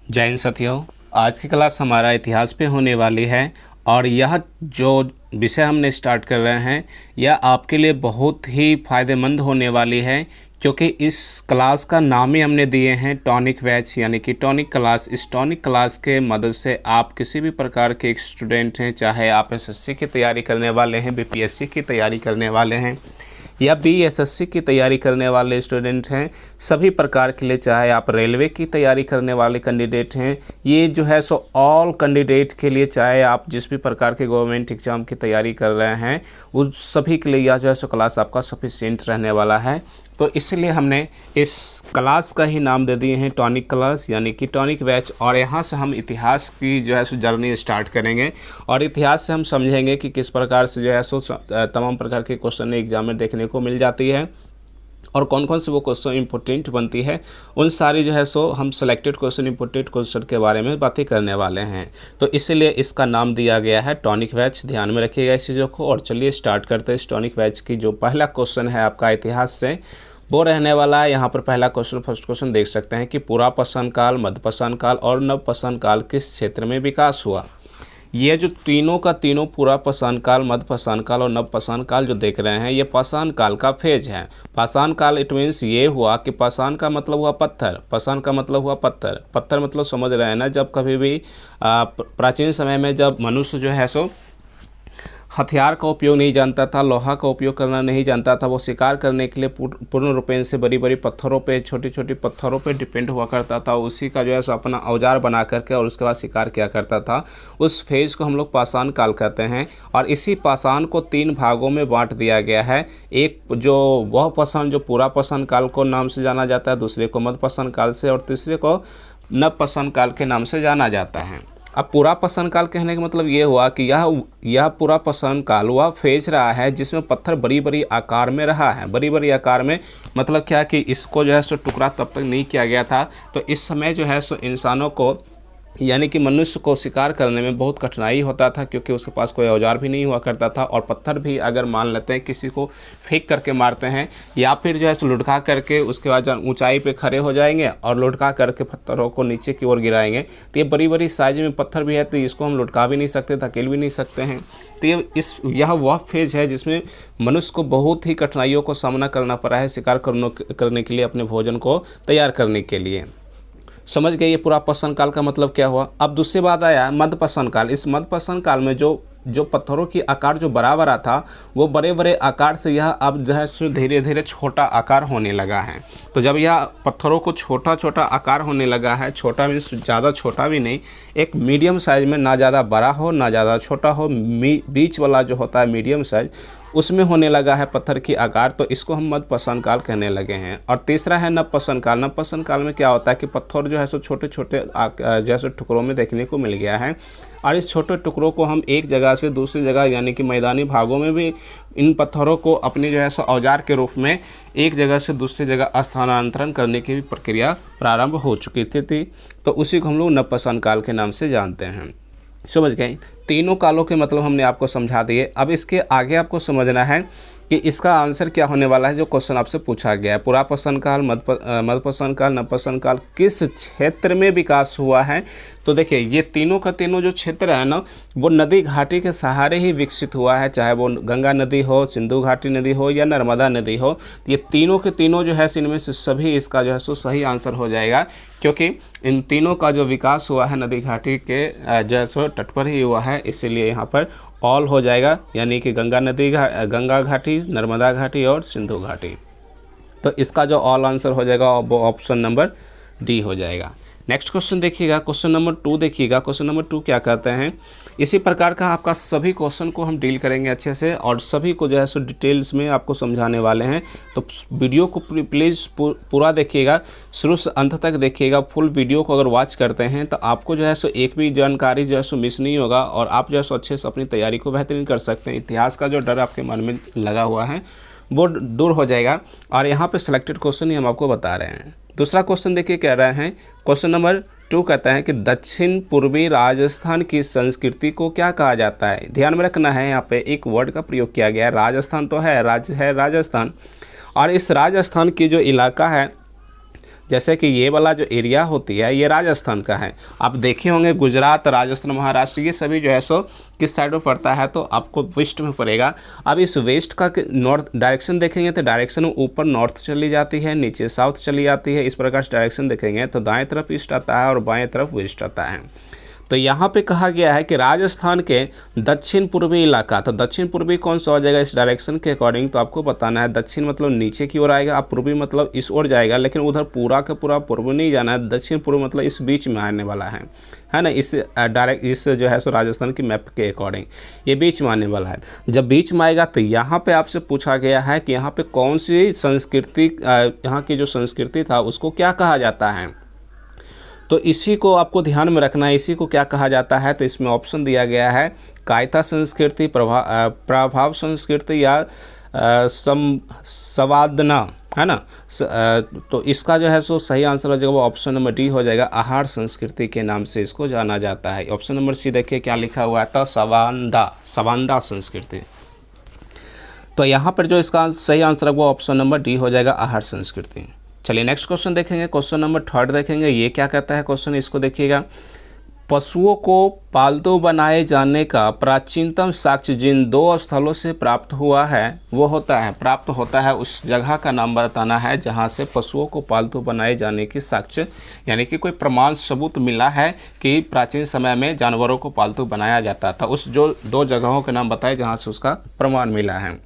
जय हिंद साथियों। आज की क्लास हमारा इतिहास पे होने वाली है और यह जो विषय हमने स्टार्ट कर रहे हैं यह आपके लिए बहुत ही फ़ायदेमंद होने वाली है, क्योंकि इस क्लास का नाम ही हमने दिए हैं टॉनिक बैच यानी कि टॉनिक क्लास। इस टॉनिक क्लास के मदद से आप किसी भी प्रकार के एक स्टूडेंट हैं, चाहे आप एसएससी की तैयारी करने वाले हैं, बीपीएससी की तैयारी करने वाले हैं या बीएसएससी की तैयारी करने वाले स्टूडेंट हैं, सभी प्रकार के लिए, चाहे आप रेलवे की तैयारी करने वाले कैंडिडेट हैं, ये जो है सो ऑल कैंडिडेट के लिए, चाहे आप जिस भी प्रकार के गवर्नमेंट एग्ज़ाम की तैयारी कर रहे हैं उन सभी के लिए यह जो है सो क्लास आपका सफिशिएंट रहने वाला है। तो इसलिए हमने इस क्लास का ही नाम दे दिए हैं टॉनिक क्लास यानी कि टॉनिक बैच। और यहाँ से हम इतिहास की जो है सो जर्नी स्टार्ट करेंगे और इतिहास से हम समझेंगे कि किस प्रकार से जो है सो तमाम प्रकार के क्वेश्चन एग्जाम में देखने को मिल जाती है और कौन कौन से वो क्वेश्चन इंपॉर्टेंट बनती है, उन सारी जो है सो हम सेलेक्टेड क्वेश्चन इंपॉर्टेंट क्वेश्चन के बारे में बातें करने वाले हैं। तो इसलिए इसका नाम दिया गया है टॉनिक बैच। ध्यान में रखिएगा इस चीज़ों को। और चलिए स्टार्ट करते हैं इस टॉनिक बैच की। जो पहला क्वेश्चन है आपका इतिहास से वो रहने वाला है। यहाँ पर पहला क्वेश्चन, फर्स्ट क्वेश्चन देख सकते हैं कि पुरापाषाण काल, मध्यपाषाण काल और नवपाषाण काल किस क्षेत्र में विकास हुआ। ये जो तीनों का तीनों पुरापाषाण काल, मध्यपाषाण काल और नवपाषाण काल जो देख रहे हैं ये पाषाण काल का फेज है। पाषाण काल इट मीन्स ये हुआ कि पाषाण का मतलब हुआ पत्थर, पाषाण का मतलब हुआ पत्थर, पत्थर मतलब समझ रहे हैं ना, जब कभी भी प्राचीन समय में जब मनुष्य जो है सो हथियार का उपयोग नहीं जानता था, लोहा का उपयोग करना नहीं जानता था, वो शिकार करने के लिए पूर्ण रूपेण से बड़ी बड़ी पत्थरों पे, छोटी छोटी पत्थरों पे डिपेंड हुआ करता था। उसी का जो है सो अपना औजार बना करके और उसके बाद शिकार किया करता था। उस फेज को हम लोग पाषाण काल कहते हैं। और इसी पाषाण को तीन भागों में बांट दिया गया है। एक जो वह पाषाण जो पुरापाषाण काल को नाम से जाना जाता है, दूसरे को मध्यपाषाण काल से और तीसरे को नवपाषाण काल के नाम से जाना जाता है। अब पुरापाषाण काल कहने का मतलब ये हुआ कि यह पुरापाषाण काल वह फेज रहा है जिसमें पत्थर बड़ी बड़ी आकार में रहा है। बड़ी बड़ी आकार में मतलब क्या कि इसको जो है सो टुकड़ा तब तक नहीं किया गया था। तो इस समय जो है सो इंसानों को यानी कि मनुष्य को शिकार करने में बहुत कठिनाई होता था, क्योंकि उसके पास कोई औजार भी नहीं हुआ करता था। और पत्थर भी अगर मान लेते हैं किसी को फेंक करके मारते हैं या फिर जो है सो लुढ़का करके उसके बाद ऊंचाई पे खड़े हो जाएंगे और लुढ़का करके पत्थरों को नीचे की ओर गिराएंगे। तो ये बड़ी बड़ी साइज में पत्थर भी है, तो इसको हम लुढ़का भी नहीं सकते, धकेल भी नहीं सकते हैं। तो यह वह फेज है जिसमें मनुष्य को बहुत ही कठिनाइयों को सामना करना पड़ा है शिकार करने के लिए, अपने भोजन को तैयार करने के लिए। समझ गए ये पुरापाषाण काल का मतलब क्या हुआ। अब दूसरी बात आया मध्यपाषाण काल। इस मध्यपाषाण काल में जो पत्थरों की आकार जो बड़ा बड़ा था वो बड़े बड़े आकार से यह अब जो है सो धीरे धीरे छोटा आकार होने लगा है। तो जब यह पत्थरों को छोटा छोटा आकार होने लगा है, छोटा मीन्स ज़्यादा छोटा भी नहीं, एक मीडियम साइज में, ना ज़्यादा बड़ा हो ना ज़्यादा छोटा हो, बीच वाला जो होता है मीडियम साइज, उसमें होने लगा है पत्थर की आकार। तो इसको हम मध्यपाषाण काल कहने लगे हैं। और तीसरा है नवपाषाण काल। नवपाषाण काल में क्या होता है कि पत्थर जो है सो छोटे छोटे जो है सो टुकड़ों में देखने को मिल गया है। और इस छोटे टुकड़ों को हम एक जगह से दूसरी जगह यानी कि मैदानी भागों में भी इन पत्थरों को अपने जो है सो औजार के रूप में एक जगह से दूसरी जगह स्थानांतरण करने की भी प्रक्रिया प्रारंभ हो चुकी थी। तो उसी को हम लोग नवपाषाण काल के नाम से जानते हैं। समझ गए। तीनों कालों के मतलब हमने आपको समझा दिए। अब इसके आगे आपको समझना है कि इसका आंसर क्या होने वाला है। जो क्वेश्चन आपसे पूछा गया है, पुरापाषाण काल, मध्यपाषाण काल, नवपाषाण काल किस क्षेत्र में विकास हुआ है। तो देखिए ये तीनों का तीनों जो क्षेत्र है ना, वो नदी घाटी के सहारे ही विकसित हुआ है, चाहे वो गंगा नदी हो, सिंधु घाटी नदी हो या नर्मदा नदी हो। तो ये तीनों के तीनों जो है इनमें से सभी इसका जो है सो सही आंसर हो जाएगा, क्योंकि इन तीनों का जो विकास हुआ है नदी घाटी के जो है सो तट पर ही हुआ है। इसीलिए यहाँ पर ऑल हो जाएगा, यानी कि गंगा घाटी, नर्मदा घाटी और सिंधु घाटी। तो इसका जो ऑल आंसर हो जाएगा वो ऑप्शन नंबर डी हो जाएगा। नेक्स्ट क्वेश्चन देखिएगा, क्वेश्चन नंबर 2 देखिएगा। क्वेश्चन नंबर 2 क्या कहते हैं, इसी प्रकार का आपका सभी क्वेश्चन को हम डील करेंगे अच्छे से और सभी को जो है सो डिटेल्स में आपको समझाने वाले हैं। तो वीडियो को प्लीज़ पूरा देखिएगा, शुरू से अंत तक देखिएगा। फुल वीडियो को अगर वॉच करते हैं तो आपको जो है सो एक भी जानकारी जो है सो मिस नहीं होगा और आप जो है सो अच्छे से अपनी तैयारी को बेहतरीन कर सकते हैं। इतिहास का जो डर आपके मन में लगा हुआ है वो दूर हो जाएगा। और यहाँ पे सिलेक्टेड क्वेश्चन ही हम आपको बता रहे हैं। दूसरा क्वेश्चन देखिए कह रहे हैं, क्वेश्चन नंबर 2 कहता है कि दक्षिण पूर्वी राजस्थान की संस्कृति को क्या कहा जाता है। ध्यान में रखना है, यहाँ पे एक वर्ड का प्रयोग किया गया है। राजस्थान तो है, राज्य है राजस्थान, और इस राजस्थान की जो इलाका है जैसे कि ये वाला जो एरिया होती है ये राजस्थान का है। आप देखे होंगे गुजरात, राजस्थान, महाराष्ट्र ये सभी जो है सो किस साइड में पड़ता है, तो आपको वेस्ट में पड़ेगा। अब इस वेस्ट का नॉर्थ डायरेक्शन देखेंगे तो डायरेक्शन ऊपर नॉर्थ चली जाती है, नीचे साउथ चली जाती है। इस प्रकार से डायरेक्शन देखेंगे तो दाएं तरफ ईस्ट आता है और बाएं तरफ वेस्ट आता है। तो यहाँ पे कहा गया है कि राजस्थान के दक्षिण पूर्वी इलाका, तो दक्षिण पूर्वी कौन सा हो जाएगा इस डायरेक्शन के अकॉर्डिंग, तो आपको बताना है। दक्षिण मतलब नीचे की ओर आएगा, आप पूर्वी मतलब इस ओर जाएगा, लेकिन उधर पूरा का पूरा पूर्व नहीं जाना है, दक्षिण पूर्व मतलब इस बीच में आने वाला है ना। इस डायरेक्ट इस जो है सो राजस्थान की मैप के अकॉर्डिंग ये बीच में आने वाला है। जब बीच में आएगा तो यहाँ पे आपसे पूछा गया है कि यहाँ पे कौन सी संस्कृति, यहाँ की जो संस्कृति था उसको क्या कहा जाता है, तो इसी को आपको ध्यान में रखना है। इसी को क्या कहा जाता है, तो इसमें ऑप्शन दिया गया है कायता संस्कृति, प्रभाव संस्कृति या संवादना, है ना। तो इसका जो है सो सही आंसर हो जाएगा वो ऑप्शन नंबर डी हो जाएगा। आहार संस्कृति के नाम से इसको जाना जाता है। ऑप्शन नंबर सी देखिए क्या लिखा हुआ था, सवांदा संस्कृति। तो यहाँ पर जो इसका सही आंसर है वो ऑप्शन नंबर डी हो जाएगा, आहार संस्कृति। चलिए नेक्स्ट क्वेश्चन देखेंगे, क्वेश्चन नंबर 3 देखेंगे। ये क्या कहता है क्वेश्चन, इसको देखिएगा। पशुओं को पालतू बनाए जाने का प्राचीनतम साक्ष्य जिन 2 स्थलों से प्राप्त हुआ है वो प्राप्त होता है उस जगह का नाम बताना है जहां से पशुओं को पालतू बनाए जाने की साक्ष्य यानी कि कोई प्रमाण सबूत मिला है कि प्राचीन समय में जानवरों को पालतू बनाया जाता था। उस जो 2 जगहों के नाम बताए जहाँ से उसका प्रमाण मिला है।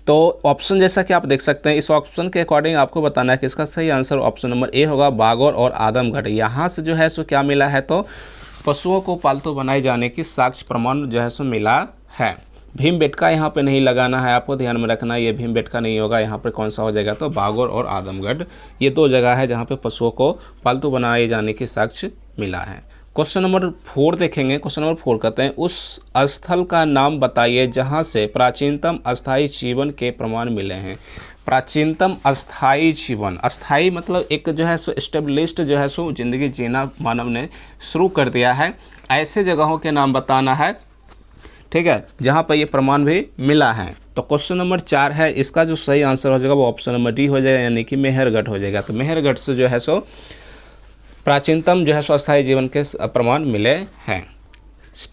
तो ऑप्शन जैसा कि आप देख सकते हैं, इस ऑप्शन के अकॉर्डिंग आपको बताना है कि इसका सही आंसर ऑप्शन नंबर ए होगा, बागौर और आदमगढ़। यहाँ से जो है सो क्या मिला है, तो पशुओं को पालतू बनाए जाने की साक्ष्य प्रमाण जो है सो मिला है। भीमबेटका यहाँ पे नहीं लगाना है, आपको ध्यान में रखना है, ये भीमबेटका नहीं होगा। यहाँ पर कौन सा हो जाएगा, तो बागौर और आदमगढ़, ये 2 जगह है जहाँ पे पशुओं को पालतू बनाए जाने की साक्ष्य मिला है। क्वेश्चन नंबर 4 देखेंगे। क्वेश्चन नंबर 4 कहते हैं उस स्थल का नाम बताइए जहां से प्राचीनतम अस्थायी जीवन के प्रमाण मिले हैं। प्राचीनतम अस्थायी जीवन, अस्थायी मतलब एक जो है सो एस्टेब्लिश्ड जो है सो जिंदगी जीना मानव ने शुरू कर दिया है, ऐसे जगहों के नाम बताना है, ठीक है, जहां पर ये प्रमाण भी मिला है। तो क्वेश्चन नंबर 4 है, इसका जो सही आंसर हो जाएगा वो ऑप्शन नंबर डी हो जाएगा, यानी कि मेहरगढ़ हो जाएगा। तो मेहरगढ़ से जो है सो प्राचीनतम जो है सो अस्थायी जीवन के प्रमाण मिले हैं,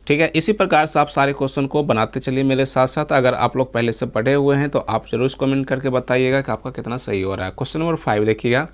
ठीक है। इसी प्रकार से आप सारे क्वेश्चन को बनाते चलिए मेरे साथ साथ। अगर आप लोग पहले से पढ़े हुए हैं तो आप जरूर कमेंट करके बताइएगा कि आपका कितना सही हो रहा है। क्वेश्चन नंबर 5 देखिएगा।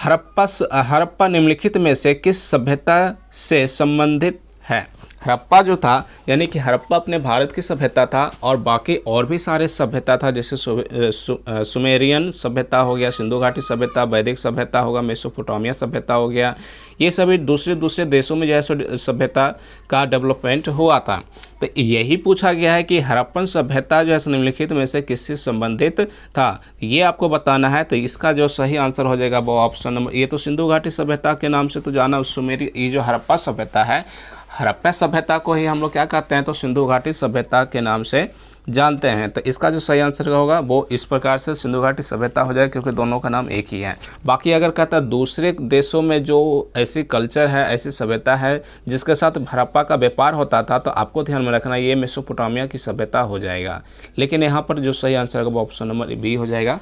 हड़प्पा निम्नलिखित में से किस सभ्यता से संबंधित है। हड़प्पा जो था यानी कि हड़प्पा अपने भारत की सभ्यता था और बाकी और भी सारे सभ्यता था, जैसे सुमेरियन सभ्यता हो गया, सिंधु घाटी सभ्यता, वैदिक सभ्यता होगा, मेसोपोटामिया सभ्यता हो गया। ये सभी दूसरे देशों में जो है सभ्यता का डेवलपमेंट हुआ था। तो यही पूछा गया है कि हड़प्पन सभ्यता जो है निम्नलिखित में से किससे संबंधित था, ये आपको बताना है। तो इसका जो सही आंसर हो जाएगा वो ऑप्शन नंबर, ये तो सिंधु घाटी सभ्यता के नाम से तो जाना, सुमेरी ये जो हड़प्पा सभ्यता है, हड़प्पा सभ्यता को ही हम लोग क्या कहते हैं, तो सिंधु घाटी सभ्यता के नाम से जानते हैं। तो इसका जो सही आंसर होगा वो इस प्रकार से सिंधु घाटी सभ्यता हो जाएगा, क्योंकि दोनों का नाम एक ही है। बाकी अगर कहता है दूसरे देशों में जो ऐसी कल्चर है, ऐसी सभ्यता है जिसके साथ हड़प्पा का व्यापार होता था, तो आपको ध्यान में रखना ये मेसोपोटामिया की सभ्यता हो जाएगा। लेकिन यहाँ पर जो सही आंसर होगा वो ऑप्शन नंबर बी हो जाएगा,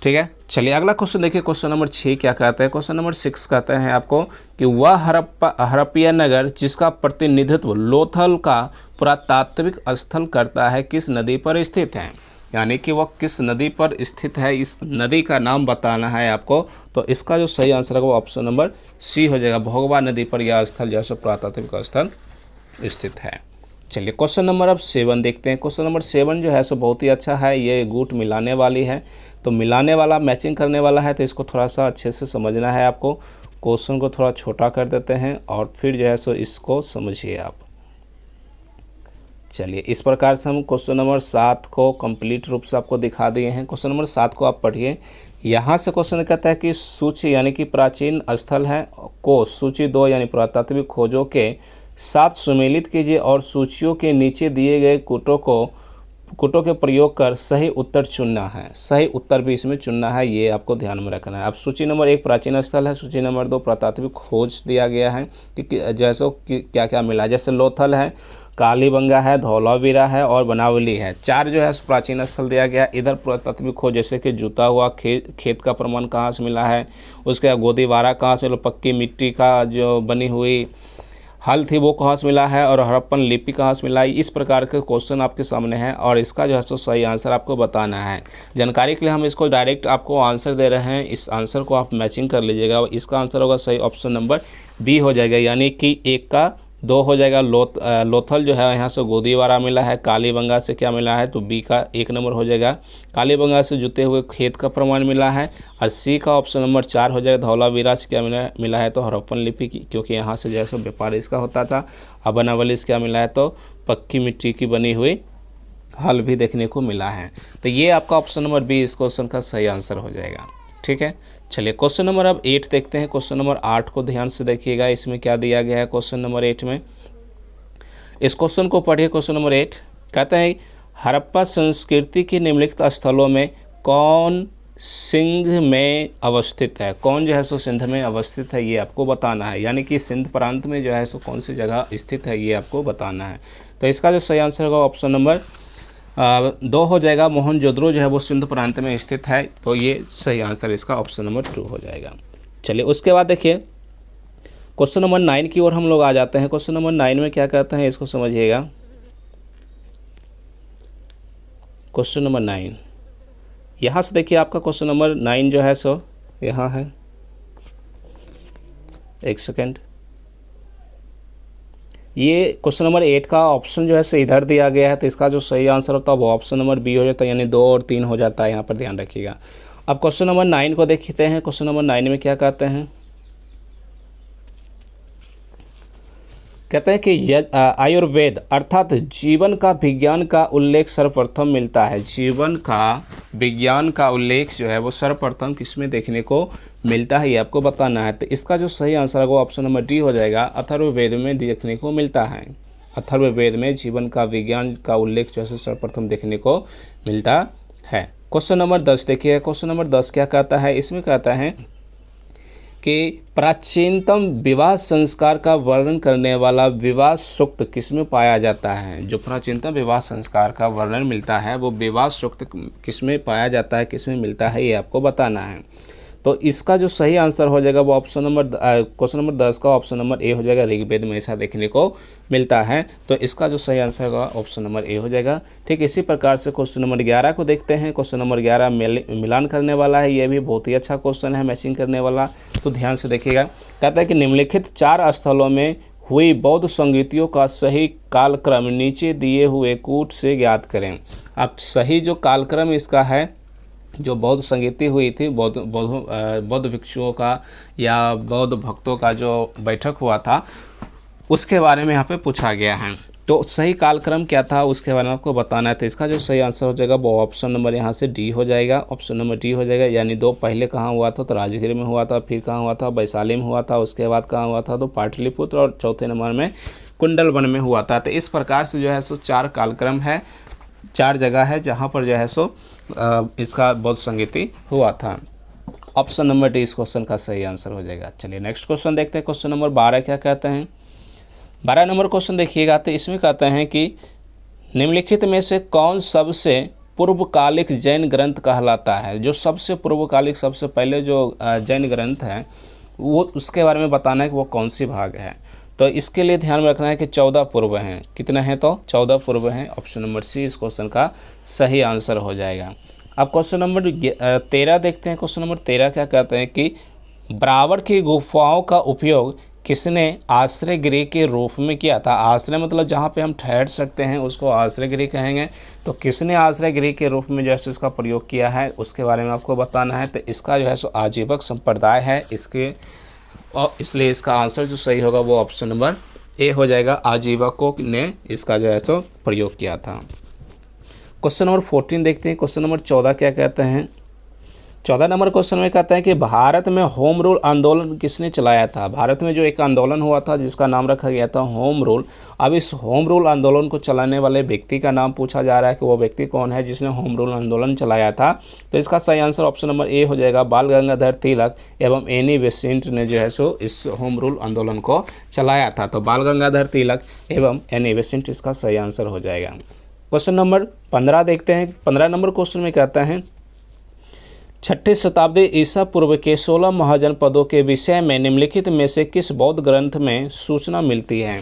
ठीक है। चलिए अगला क्वेश्चन देखिए। क्वेश्चन नंबर 6 क्या कहते हैं। क्वेश्चन नंबर 6 कहते हैं आपको कि वह हड़प्पा नगर जिसका प्रतिनिधित्व लोथल का पुरातात्विक स्थल करता है किस नदी पर स्थित है, यानी कि वह किस नदी पर स्थित है, इस नदी का नाम बताना है आपको। तो इसका जो सही आंसर है वो ऑप्शन नंबर सी हो जाएगा, भोगवा नदी पर यह स्थल जो है पुरातात्विक स्थल स्थित है। चलिए क्वेश्चन नंबर अब 7 देखते हैं। क्वेश्चन नंबर 7 जो है सो बहुत ही अच्छा है, ये गुट मिलाने वाली है, तो मिलाने वाला मैचिंग करने वाला है, तो इसको थोड़ा सा अच्छे से समझना है आपको। क्वेश्चन को थोड़ा छोटा कर देते हैं और फिर जो है सो इसको समझिए आप। चलिए इस प्रकार से हम क्वेश्चन नंबर 7 को कंप्लीट रूप से आपको दिखा दिए हैं। क्वेश्चन नंबर 7 को आप पढ़िए। यहाँ से क्वेश्चन कहता है कि सूची यानी कि प्राचीन स्थल है को सूची 2 यानी पुरातात्विक खोजों के साथ सुमेलित कीजिए और सूचियों के नीचे दिए गए कुटों के प्रयोग कर सही उत्तर चुनना है। सही उत्तर भी इसमें चुनना है, ये आपको ध्यान में रखना है। अब सूची नंबर 1 प्राचीन स्थल है, सूची नंबर 2 पुरातात्विक खोज दिया गया है कि जैसे क्या क्या मिला। जैसे लोथल है कालीबंगा है, धौलावीरा है और बनावली है। 4 जो है प्राचीन स्थल दिया गया। इधर पुरातत्व भी खोज, जैसे कि जूता हुआ, खेत का प्रमाण कहाँ से मिला है, उसके बाद गोदीवारा कहाँ से मिला, पक्की मिट्टी का जो बनी हुई हल थी वो कहाँ से मिला है, और हड़प्पन लिपि कहाँ से मिला है। इस प्रकार के क्वेश्चन आपके सामने हैं और इसका जो है सो सही आंसर आपको बताना है। जानकारी के लिए हम इसको डायरेक्ट आपको आंसर दे रहे हैं, इस आंसर को आप मैचिंग कर लीजिएगा। इसका आंसर होगा सही ऑप्शन नंबर बी हो जाएगा, यानी कि 1 का 2 हो जाएगा। लोथल जो है यहाँ से गोदीवारा मिला है, कालीबंगा से क्या मिला है तो बी का 1 नंबर हो जाएगा। कालीबंगा से जुते हुए खेत का प्रमाण मिला है, और सी का ऑप्शन नंबर 4 हो जाएगा। धौलावीरा से क्या मिला है तो हड़प्पन लिपि की, क्योंकि यहाँ से जो है सो व्यापार इसका होता था। और बनावली से क्या मिला है तो पक्की मिट्टी की बनी हुई हल भी देखने को मिला है। तो ये आपका ऑप्शन नंबर बी इस क्वेश्चन का सही आंसर हो जाएगा। ठीक है, चलिए क्वेश्चन नंबर अब 8 देखते हैं। क्वेश्चन नंबर 8 को ध्यान से देखिएगा, इसमें क्या दिया गया है क्वेश्चन नंबर 8 में। इस क्वेश्चन को पढ़िए। क्वेश्चन नंबर 8 कहते हैं हड़प्पा संस्कृति के निम्नलिखित स्थलों में कौन सिंध में अवस्थित है। कौन जो है सो सिंध में अवस्थित है ये आपको बताना है, यानी कि सिंध प्रांत में जो है सो कौन सी जगह स्थित है ये आपको बताना है। तो इसका जो सही आंसर होगा ऑप्शन नंबर 2 हो जाएगा। मोहनजोदड़ो जो है वो सिंध प्रांत में स्थित है, तो ये सही आंसर इसका ऑप्शन नंबर 2 हो जाएगा। चलिए उसके बाद देखिए क्वेश्चन नंबर 9 की ओर हम लोग आ जाते हैं। क्वेश्चन नंबर 9 में क्या कहते हैं इसको समझिएगा। क्वेश्चन नंबर 9 यहाँ से देखिए, आपका क्वेश्चन नंबर 9 जो है सो यहाँ है, एक सेकेंड। ये क्वेश्चन नंबर 8 का ऑप्शन जो है सो इधर दिया गया है, तो इसका जो सही आंसर होता है वो ऑप्शन नंबर बी हो जाता है, यानी 2 और 3 हो जाता है, यहाँ पर ध्यान रखिएगा। अब क्वेश्चन नंबर 9 को देखते हैं। क्वेश्चन नंबर 9 में क्या कहते हैं, कहते हैं कि आयुर्वेद अर्थात जीवन का विज्ञान का उल्लेख सर्वप्रथम मिलता है। जीवन का विज्ञान का उल्लेख जो है वो सर्वप्रथम किसमें देखने को मिलता है ये आपको बताना है। तो इसका जो सही आंसर है वो ऑप्शन नंबर डी हो जाएगा, अथर्ववेद में देखने को मिलता है। अथर्ववेद में जीवन का विज्ञान का उल्लेख जो है सर्वप्रथम देखने को मिलता है। क्वेश्चन नंबर 10 देखिए। क्वेश्चन नंबर 10 क्या कहता है, इसमें कहता है कि प्राचीनतम विवाह संस्कार का वर्णन करने वाला विवाह सूक्त किसमें पाया जाता है। जो प्राचीनतम विवाह संस्कार का वर्णन मिलता है वो विवाह सूक्त किसमें पाया जाता है, किसमें मिलता है ये आपको बताना है। तो इसका जो सही आंसर हो जाएगा वो ऑप्शन नंबर क्वेश्चन नंबर 10 का ऑप्शन नंबर ए हो जाएगा। ऋग्वेद में ऐसा देखने को मिलता है, तो इसका जो सही आंसर होगा ऑप्शन नंबर ए हो जाएगा। ठीक इसी प्रकार से क्वेश्चन नंबर 11 को देखते हैं। क्वेश्चन नंबर 11 मिलान करने वाला है, ये भी बहुत ही अच्छा क्वेश्चन है, मैचिंग करने वाला, तो ध्यान से देखिएगा। कहता है कि निम्नलिखित 4 स्थलों में हुई बौद्ध संगीतियों का सही कालक्रम नीचे दिए हुए कूट से ज्ञात करें। अब सही जो कालक्रम इसका है, जो बौद्ध संगीति हुई थी, बौद्ध भिक्षुओं का या बौद्ध भक्तों का जो बैठक हुआ था उसके बारे में यहाँ पे पूछा गया है। तो सही कालक्रम क्या था उसके बारे में आपको बताना है। तो इसका जो सही आंसर हो जाएगा वो ऑप्शन नंबर यहाँ से डी हो जाएगा। ऑप्शन नंबर डी हो जाएगा, यानी 2 पहले कहाँ हुआ था तो राजगीर में हुआ था, फिर कहाँ हुआ था वैशाली में हुआ था, उसके बाद कहाँ हुआ था तो पाटलिपुत्र, और चौथे नंबर में कुंडलवन में हुआ था। तो इस प्रकार से जो है सो 4 कालक्रम है, 4 जगह है जहाँ पर जो है सो इसका बौद्ध संगीति हुआ था। ऑप्शन नंबर डी इस क्वेश्चन का सही आंसर हो जाएगा। चलिए नेक्स्ट क्वेश्चन देखते हैं। क्वेश्चन नंबर 12 क्या कहते हैं। 12 नंबर क्वेश्चन देखिएगा, तो इसमें कहते हैं कि निम्नलिखित में से कौन सबसे पूर्वकालिक जैन ग्रंथ कहलाता है। जो सबसे पूर्वकालिक, सबसे पहले जो जैन ग्रंथ है वो उसके बारे में बताना है कि वो कौन सी भाग है। तो इसके लिए ध्यान में रखना है कि 14 पूर्व हैं। कितने हैं तो 14 पूर्व हैं। ऑप्शन नंबर सी इस क्वेश्चन का सही आंसर हो जाएगा। अब क्वेश्चन नंबर 13 देखते हैं। क्वेश्चन नंबर 13 क्या कहते हैं कि ब्रावर की गुफाओं का उपयोग किसने आश्रय गृह के रूप में किया था। आश्रय मतलब जहाँ पे हम ठहर सकते हैं उसको आश्रय गृह कहेंगे। तो किसने आश्रय गृह के रूप में जैसे इसका प्रयोग किया है उसके बारे में आपको बताना है। तो इसका जो है सो आजीवक संप्रदाय है इसके, और इसलिए इसका आंसर जो सही होगा वो ऑप्शन नंबर ए हो जाएगा। आजीवकों ने इसका जो है सो प्रयोग किया था। क्वेश्चन नंबर 14 देखते हैं। क्वेश्चन नंबर 14 क्या कहते हैं। 14 नंबर क्वेश्चन में कहते हैं कि भारत में होम रूल आंदोलन किसने चलाया था। भारत में जो एक आंदोलन हुआ था जिसका नाम रखा गया था होम रूल। अब इस होम रूल आंदोलन को चलाने वाले व्यक्ति का नाम पूछा जा रहा है कि वो व्यक्ति कौन है जिसने होम रूल आंदोलन चलाया था। तो इसका सही आंसर ऑप्शन नंबर ए हो जाएगा, बाल गंगाधर तिलक एवं एनी बेसेंट ने जो है सो इस होम रूल आंदोलन को चलाया था। तो बाल गंगाधर तिलक एवं एनी बेसेंट इसका सही आंसर हो जाएगा। क्वेश्चन नंबर 15 देखते हैं। 15 नंबर क्वेश्चन में कहता है 6ठी शताब्दी ईसा पूर्व के 16 महाजनपदों के विषय में निम्नलिखित में से किस बौद्ध ग्रंथ में सूचना मिलती है।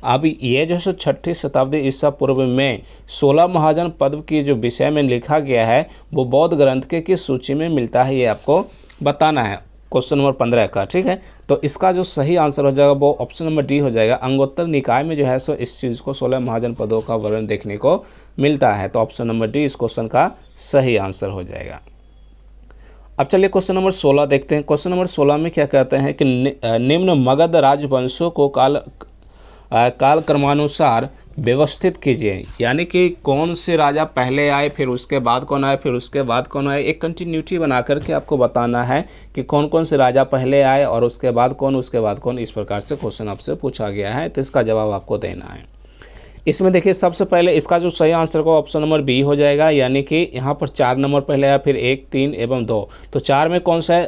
अब ये जो 6ठी शताब्दी ईसा पूर्व में 16 महाजनपद की जो विषय में लिखा गया है वो बौद्ध ग्रंथ के किस सूची में मिलता है, ये आपको बताना है क्वेश्चन नंबर 15 का। ठीक है, तो इसका जो सही आंसर हो जाएगा वो ऑप्शन नंबर डी हो जाएगा। अंगोत्तर निकाय में जो है सो इस चीज़ को 16 महाजनपदों का वर्णन देखने को मिलता है। तो ऑप्शन नंबर डी इस क्वेश्चन का सही आंसर हो जाएगा। अब चलिए क्वेश्चन नंबर 16 देखते हैं। क्वेश्चन नंबर 16 में क्या कहते हैं कि निम्न मगध राजवंशों को कालक्रमानुसार व्यवस्थित कीजिए। यानी कि कौन से राजा पहले आए, फिर उसके बाद कौन आए, फिर उसके बाद कौन आए, एक कंटिन्यूटी बना करके आपको बताना है कि कौन कौन से राजा पहले आए और उसके बाद कौन, उसके बाद कौन। इस प्रकार से क्वेश्चन आपसे पूछा गया है, तो इसका जवाब आपको देना है। इसमें देखिए सबसे पहले इसका जो सही आंसर को ऑप्शन नंबर बी हो जाएगा। यानी कि यहाँ पर 4 नंबर पहले है, फिर 1, 3 एवं 2। तो 4 में कौन सा है,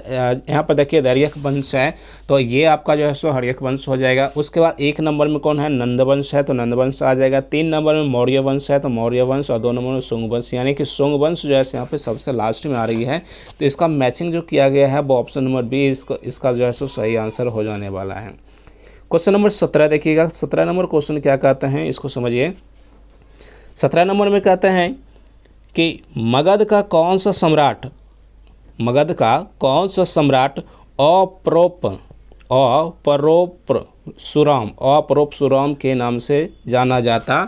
यहाँ पर देखिए हर्यक वंश है, तो ये आपका जो है सो हर्यक वंश हो जाएगा। उसके बाद 1 नंबर में कौन है, नंद वंश है, तो नंद वंश आ जाएगा। 3 नंबर में मौर्य वंश है, तो मौर्य वंश। और 2 नंबर में शुंग वंश, यानी कि शुंग वंश जो है यहाँ पे सबसे लास्ट में आ रही है। तो इसका मैचिंग जो किया गया है वो ऑप्शन नंबर बी इसका जो है सो सही आंसर हो जाने वाला है। क्वेश्चन नंबर 17 देखिएगा। 17 नंबर क्वेश्चन क्या कहते हैं, इसको समझिए। 17 नंबर में कहते हैं कि मगध का कौन सा सम्राट अपरोपसुराम के नाम से जाना जाता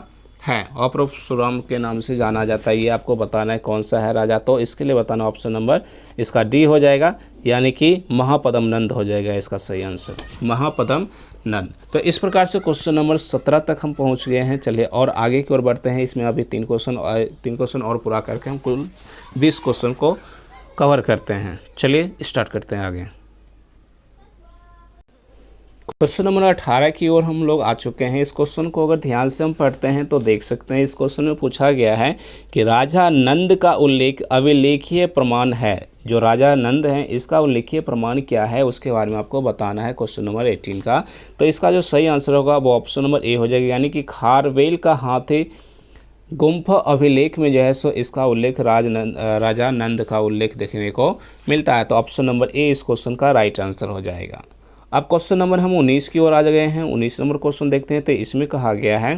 है। अपरोपसुराम के नाम से जाना जाता है, ये आपको बताना है कौन सा है राजा। तो इसके लिए बताना ऑप्शन नंबर इसका डी हो जाएगा, यानी कि महापद्म नंद हो जाएगा इसका सही आंसर, महापद्म नंद। तो इस प्रकार से क्वेश्चन नंबर 17 तक हम पहुंच गए हैं। चलिए और आगे की ओर बढ़ते हैं। इसमें अभी 3 क्वेश्चन और पूरा करके हम कुल 20 क्वेश्चन को कवर करते हैं। चलिए स्टार्ट करते हैं आगे। क्वेश्चन नंबर 18 की ओर हम लोग आ चुके हैं। इस क्वेश्चन को अगर ध्यान से हम पढ़ते हैं तो देख सकते हैं इस क्वेश्चन में पूछा गया है कि राजा नंद का उल्लेख अभिलेखीय प्रमाण है। जो राजा नंद हैं इसका उल्लेखीय प्रमाण क्या है उसके बारे में आपको बताना है क्वेश्चन नंबर 18 का। तो इसका जो सही आंसर होगा वो ऑप्शन नंबर ए हो जाएगा, यानी कि खारवेल का हाथी गुम्फ अभिलेख में जो है सो इसका उल्लेख राजा नंद का उल्लेख देखने को मिलता है। तो ऑप्शन नंबर ए इस क्वेश्चन का राइट आंसर हो जाएगा। अब क्वेश्चन नंबर हम 19 की ओर आ गए हैं। 19 नंबर क्वेश्चन देखते हैं। तो इसमें कहा गया है,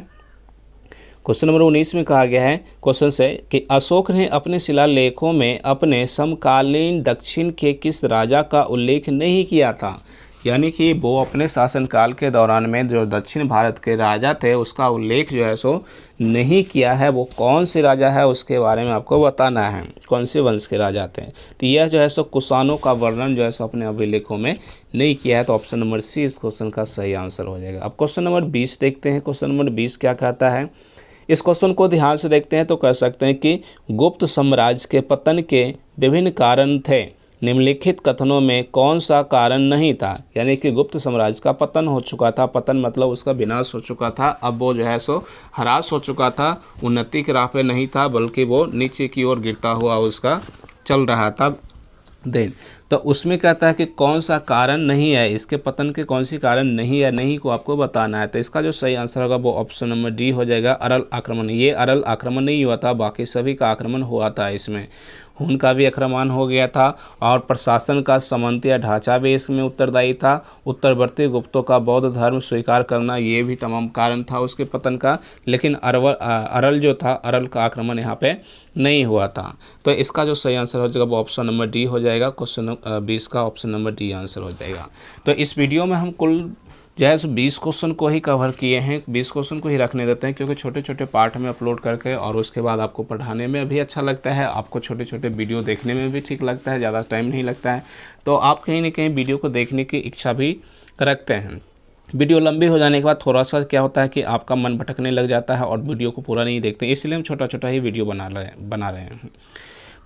क्वेश्चन नंबर 19 में कहा गया है क्वेश्चन से कि अशोक ने अपने शिलालेखों में अपने समकालीन दक्षिण के किस राजा का उल्लेख नहीं किया था। यानी कि वो अपने शासनकाल के दौरान में जो दक्षिण भारत के राजा थे उसका उल्लेख जो है सो नहीं किया है। वो कौन से राजा है उसके बारे में आपको बताना है, कौन से वंश के राजा थे। तो यह जो है सो कुषाणों का वर्णन जो है सो अपने अभिलेखों में नहीं किया है। तो ऑप्शन नंबर सी इस क्वेश्चन का सही आंसर हो जाएगा। अब क्वेश्चन नंबर 20 देखते हैं। क्वेश्चन नंबर 20 क्या कहता है, इस क्वेश्चन को ध्यान से देखते हैं तो कह सकते हैं कि गुप्त साम्राज्य के पतन के विभिन्न कारण थे, निम्नलिखित कथनों में कौन सा कारण नहीं था। यानी कि गुप्त साम्राज्य का पतन हो चुका था, पतन मतलब उसका विनाश हो चुका था। अब वो जो है सो ह्रास हो चुका था, उन्नति के राह पे नहीं था, बल्कि वो नीचे की ओर गिरता हुआ उसका चल रहा था दिन। तो उसमें कहता है कि कौन सा कारण नहीं है, इसके पतन के कौन सी कारण नहीं है, नहीं को आपको बताना है। तो इसका जो सही आंसर होगा वो ऑप्शन नंबर डी हो जाएगा, अरल आक्रमण। ये अरल आक्रमण नहीं हुआ था, बाकी सभी का आक्रमण हुआ था। इसमें उनका भी आक्रमण हो गया था और प्रशासन का सामंतीय ढांचा भी इसमें उत्तरदायी था। उत्तरवर्ती गुप्तों का बौद्ध धर्म स्वीकार करना ये भी तमाम कारण था उसके पतन का। लेकिन अरल जो था, अरल का आक्रमण यहाँ पे नहीं हुआ था। तो इसका जो सही आंसर हो जाएगा वो ऑप्शन नंबर डी हो जाएगा। क्वेश्चन 20 का ऑप्शन नंबर डी आंसर हो जाएगा। तो इस वीडियो में हम कुल जो है 20 क्वेश्चन को ही कवर किए हैं। 20 क्वेश्चन को ही रखने देते हैं क्योंकि छोटे छोटे पार्ट में अपलोड करके और उसके बाद आपको पढ़ाने में भी अच्छा लगता है, आपको छोटे छोटे वीडियो देखने में भी ठीक लगता है, ज़्यादा टाइम नहीं लगता है। तो आप कहीं ना कहीं वीडियो को देखने की इच्छा भी रखते हैं। वीडियो लंबी हो जाने के बाद थोड़ा सा क्या होता है कि आपका मन भटकने लग जाता है और वीडियो को पूरा नहीं देखते, इसलिए हम छोटा छोटा ही वीडियो बना रहे हैं।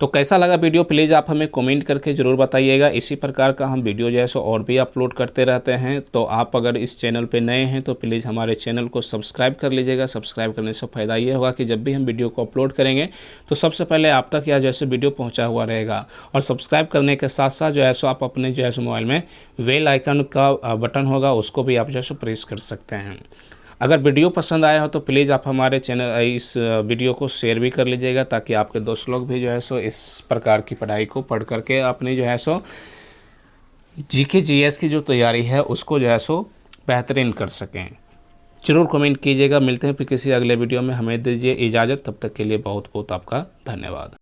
तो कैसा लगा वीडियो प्लीज़ आप हमें कमेंट करके ज़रूर बताइएगा। इसी प्रकार का हम वीडियो जो है सो और भी अपलोड करते रहते हैं। तो आप अगर इस चैनल पे नए हैं तो प्लीज़ हमारे चैनल को सब्सक्राइब कर लीजिएगा। सब्सक्राइब करने से फ़ायदा ये होगा कि जब भी हम वीडियो को अपलोड करेंगे तो सबसे पहले आप तक यह जैसे वीडियो पहुँचा हुआ रहेगा। और सब्सक्राइब करने के साथ साथ जो है सो आप अपने जो है सो मोबाइल में बेल आइकन का बटन होगा उसको भी आप जो है सो प्रेस कर सकते हैं। अगर वीडियो पसंद आया हो तो प्लीज़ आप हमारे चैनल इस वीडियो को शेयर भी कर लीजिएगा, ताकि आपके दोस्त लोग भी जो है सो इस प्रकार की पढ़ाई को पढ़ करके अपनी जो है सो जीके जीएस की जो तैयारी है उसको जो है सो बेहतरीन कर सकें। ज़रूर कमेंट कीजिएगा। मिलते हैं फिर किसी अगले वीडियो में। हमें दीजिए इजाज़त, तब तक के लिए बहुत बहुत आपका धन्यवाद।